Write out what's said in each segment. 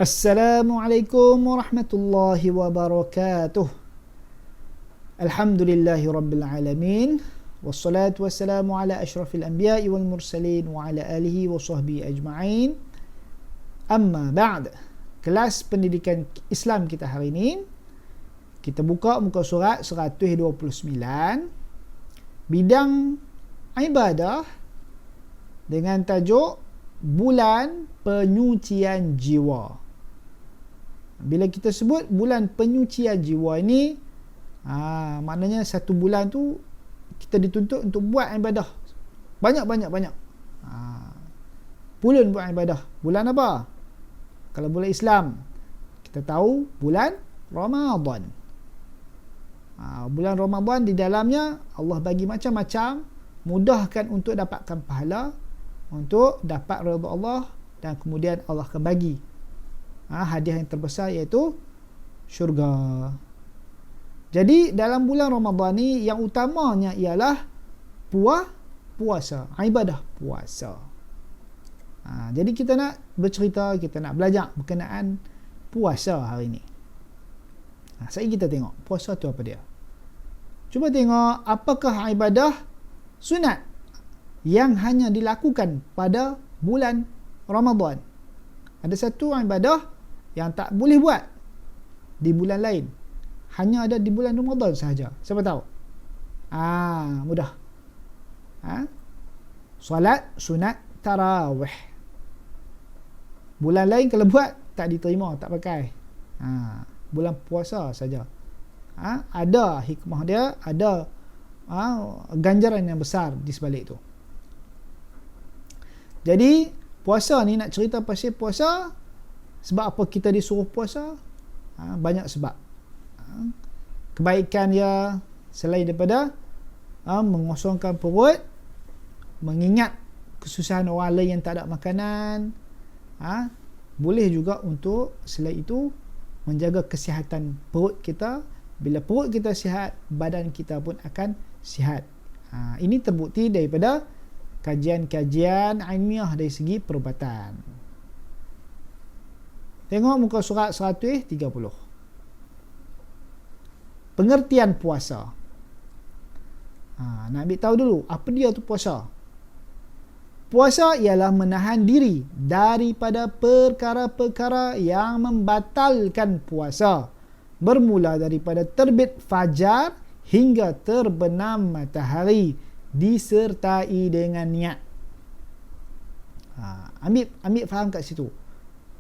Assalamualaikum warahmatullahi wabarakatuh. Alhamdulillahi rabbil alamin. Wassalatu wassalamu ala ashrafil anbiya'i wal mursalin wa ala alihi wa sahbihi ajma'in. Amma ba'd. Kelas pendidikan Islam kita hari ini, kita buka muka surat 129, bidang ibadah dengan tajuk Bulan Penyucian Jiwa. Bila kita sebut bulan penyucian jiwa ini, maknanya satu bulan tu kita dituntut untuk buat ibadah banyak. Bulan buat ibadah. Bulan apa? Kalau bulan Islam, kita tahu bulan Ramadan. Bulan Ramadan di dalamnya Allah bagi macam-macam, mudahkan untuk dapatkan pahala, untuk dapat redha Allah, dan kemudian Allah akan bagi hadiah yang terbesar, iaitu syurga. Jadi dalam bulan Ramadan ni yang utamanya ialah puasa, ibadah puasa. Jadi kita nak bercerita, kita nak belajar berkenaan puasa hari ni. Sekarang kita tengok puasa tu apa dia. Cuba tengok apakah ibadah sunat yang hanya dilakukan pada bulan Ramadan. Ada satu ibadah yang tak boleh buat di bulan lain, hanya ada di bulan Ramadan sahaja. Siapa tahu? Mudah. Solat sunat tarawih. Bulan lain kalau buat tak diterima, tak pakai. Bulan puasa saja. Ada hikmah dia, ada ganjaran yang besar di sebalik itu. Jadi puasa ni, nak cerita pasal puasa, sebab apa kita disuruh puasa? Banyak sebab. Kebaikan dia selain daripada mengosongkan perut, mengingat kesusahan orang lain yang tak ada makanan, boleh juga untuk selain itu menjaga kesihatan perut kita. Bila perut kita sihat, badan kita pun akan sihat. Ini terbukti daripada kajian-kajian ilmiah dari segi perubatan. Tengok muka surat 130. Pengertian puasa. Nak ambil tahu dulu apa dia tu puasa. Puasa ialah menahan diri daripada perkara-perkara yang membatalkan puasa, bermula daripada terbit fajar hingga terbenam matahari, disertai dengan niat. Ambil faham kat situ.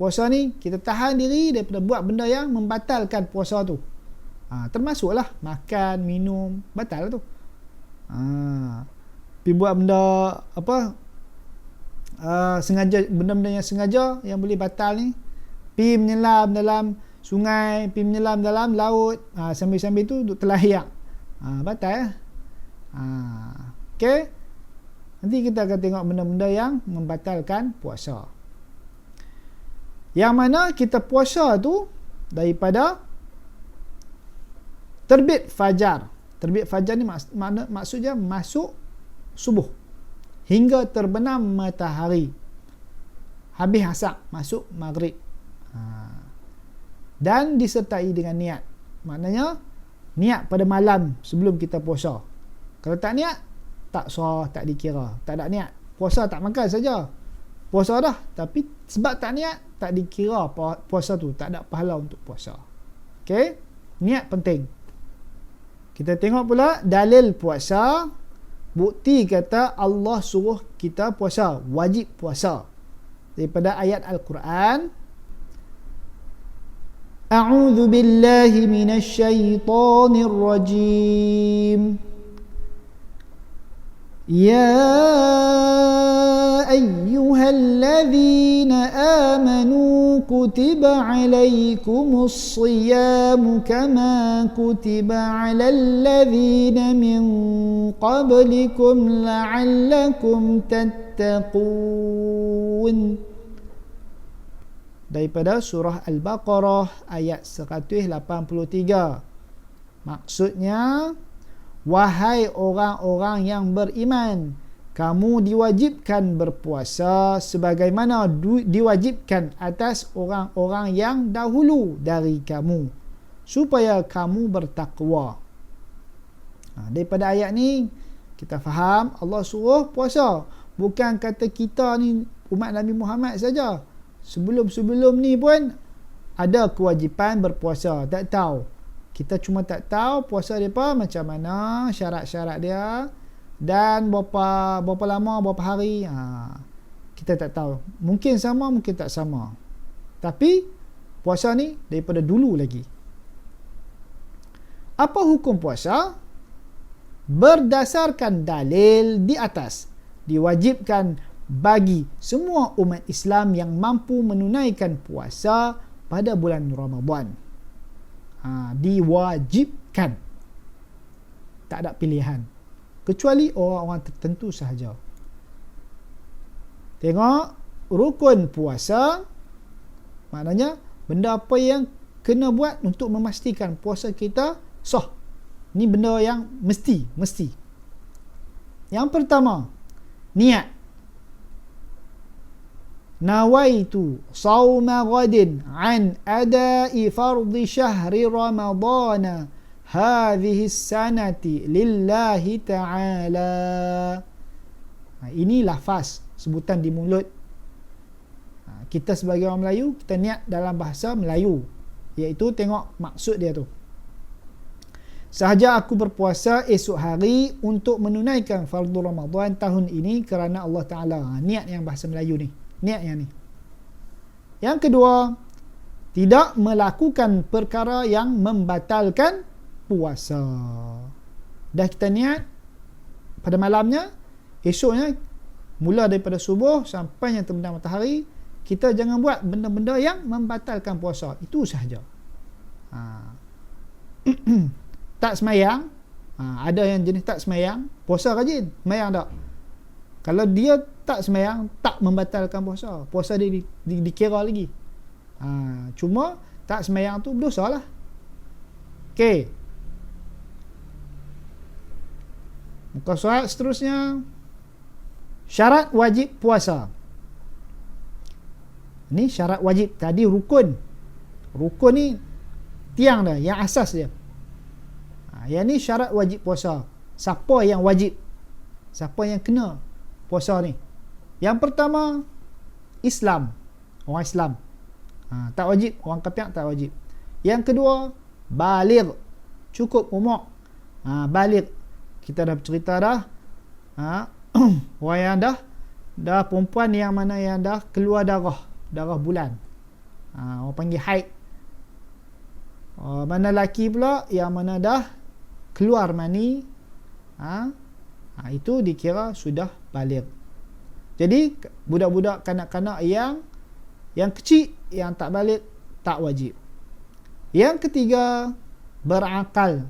Puasa ni kita tahan diri daripada buat benda yang membatalkan puasa tu. Termasuklah makan, minum, batal lah tu. Pergi buat benda apa, sengaja, benda-benda yang sengaja yang boleh batal ni. Pergi menyelam dalam sungai, pergi menyelam dalam laut, sambil-sambil tu duk terlayak. Batal lah. Okay. Nanti kita akan tengok benda-benda yang membatalkan puasa. Yang mana kita puasa tu daripada terbit fajar. Terbit fajar ni maksudnya masuk subuh hingga terbenam matahari, habis asar masuk maghrib. Dan disertai dengan niat. Maknanya niat pada malam sebelum kita puasa. Kalau tak niat, tak sah, tak dikira. Tak ada niat, puasa tak makan saja. Puasa dah, tapi sebab tak niat, tak dikira puasa tu, tak ada pahala untuk puasa. Okey, niat penting. Kita tengok pula dalil puasa. Bukti kata Allah suruh kita puasa, wajib puasa, daripada ayat Al-Quran. A'udzu billahi minasy syaithanir rajim. Ya ayyuhalladzina amanu kutiba alaikumus siyamu kama kutiba alal ladzina min qablikum la'allakum tattaqun. Daripada surah Al-Baqarah ayat 183. Maksudnya, wahai orang-orang yang beriman, kamu diwajibkan berpuasa sebagaimana diwajibkan atas orang-orang yang dahulu dari kamu, supaya kamu bertakwa. Daripada ayat ni kita faham Allah suruh puasa. Bukan kata kita ni umat Nabi Muhammad saja. Sebelum-sebelum ni pun ada kewajipan berpuasa. Tak tahu. Kita cuma tak tahu puasa mereka macam mana, syarat-syarat dia, dan berapa lama, berapa hari. Kita tak tahu. Mungkin sama, mungkin tak sama. Tapi puasa ni daripada dulu lagi. Apa hukum puasa? Berdasarkan dalil di atas, diwajibkan bagi semua umat Islam yang mampu menunaikan puasa pada bulan Ramadan. Diwajibkan. Tak ada pilihan. Kecuali orang-orang tertentu sahaja. Tengok rukun puasa, maknanya benda apa yang kena buat untuk memastikan puasa kita sah. Ni benda yang mesti. Yang pertama, niat. Nawaitu sawma ghadin an adai fardhi syahri ramadana hadhihi sanati lillahi ta'ala. Ini lafaz, sebutan di mulut. Kita sebagai orang Melayu, kita niat dalam bahasa Melayu, iaitu tengok maksud dia tu. Sahaja aku berpuasa esok hari untuk menunaikan fardu Ramadan tahun ini kerana Allah Ta'ala. Niat yang bahasa Melayu ni. Niat yang ni. Yang kedua, tidak melakukan perkara yang membatalkan puasa. Dah kita niat pada malamnya, esoknya mula daripada subuh sampai yang terbenam matahari, kita jangan buat benda-benda yang membatalkan puasa. Itu sahaja. Tak semayang, ada yang jenis tak semayang, puasa rajin, semayang tak. Kalau dia tak semayang, tak membatalkan puasa. Puasa dia dikira lagi. Cuma tak semayang tu berdosa lah. Okey. Muka surat seterusnya. Syarat wajib puasa. Ni syarat wajib. Tadi rukun. Rukun ni tiang dah, yang asas dia. Yang ni syarat wajib puasa. Siapa yang wajib? Siapa yang kena puasa ni? Yang pertama, Islam. Orang Islam. Tak wajib. Orang kafir tak wajib. Yang kedua, baligh. Cukup umur. Baligh. Kita dah bercerita dah. Orang yang dah perempuan yang mana yang dah keluar darah bulan. Orang panggil haid. Mana lelaki pula yang mana dah keluar mani, itu dikira sudah baligh. Jadi budak-budak kanak-kanak yang kecil yang tak baligh tak wajib. Yang ketiga, berakal.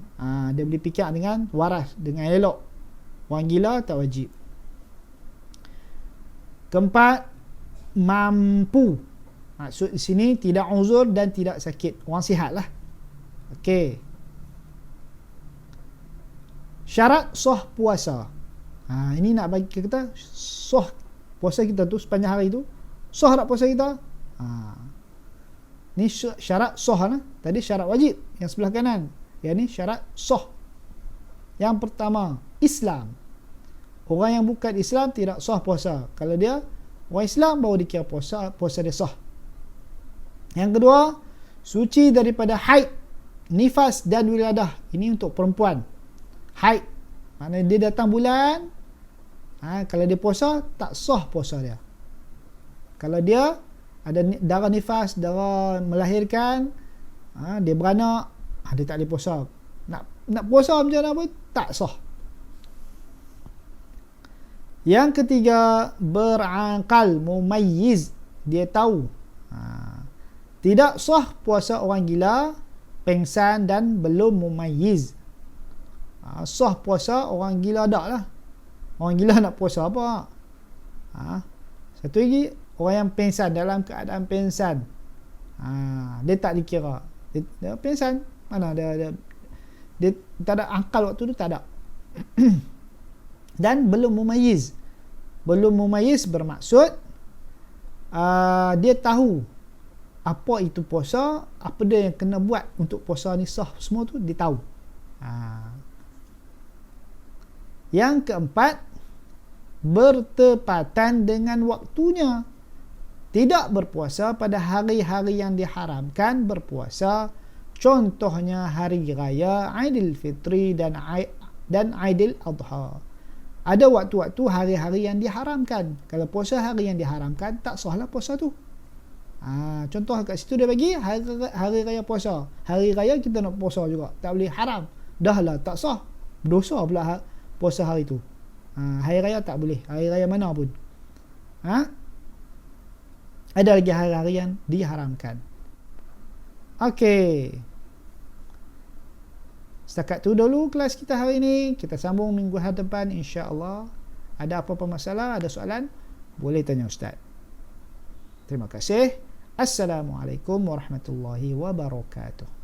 Dia boleh fikir dengan waras, dengan elok. Orang gila tak wajib. Keempat, mampu. Maksud di sini tidak uzur dan tidak sakit. Orang sihat lah. Okey. Syarat sah puasa. Ini nak bagi kita sah puasa kita tu sepanjang hari tu. Sah tak puasa kita? Ni syarat sah lah. Tadi syarat wajib yang sebelah kanan. Yang ni syarat sah. Yang pertama, Islam. Orang yang bukan Islam tidak sah puasa. Kalau dia orang Islam baru dikira puasa dia sah. Yang kedua, suci daripada haid, nifas dan wiladah. Ini untuk perempuan. Haid, maknanya dia datang bulan, kalau dia puasa, tak sah puasa dia. Kalau dia ada darah nifas, darah melahirkan, dia beranak, dia tak boleh puasa. Nak puasa macam mana pun tak sah. Yang ketiga, berakal, mumayyiz, dia tahu. Tidak sah puasa orang gila, pengsan dan belum mumayyiz. Sah puasa orang gila tak lah. Orang gila nak puasa apa? Satu lagi, orang yang pengsan, dalam keadaan pengsan, dia tak dikira. Dia pengsan. Mana dia tak ada akal waktu tu, tak ada. Dan belum mumayyiz. belum mumayyiz bermaksud dia tahu apa itu puasa, apa dia yang kena buat untuk puasa ni sah, semua tu dia tahu. Yang keempat, bertepatan dengan waktunya. Tidak berpuasa pada hari-hari yang diharamkan berpuasa, contohnya hari raya Aidilfitri dan Aidil Adha. Ada waktu-waktu hari-hari yang diharamkan. Kalau puasa hari yang diharamkan, tak sahlah puasa tu. Contoh kat situ dia bagi hari raya puasa. Hari raya kita nak puasa juga, tak boleh, haram. Dah lah tak sah, berdosa pula puasa hari tu. Hari raya tak boleh, hari raya mana pun. Ada lagi hari-hari yang diharamkan. Okey, setakat tu dulu kelas kita hari ini. Kita sambung minggu hadapan insya-Allah. Ada apa-apa masalah, ada soalan, boleh tanya Ustaz. Terima kasih. Assalamualaikum warahmatullahi wabarakatuh.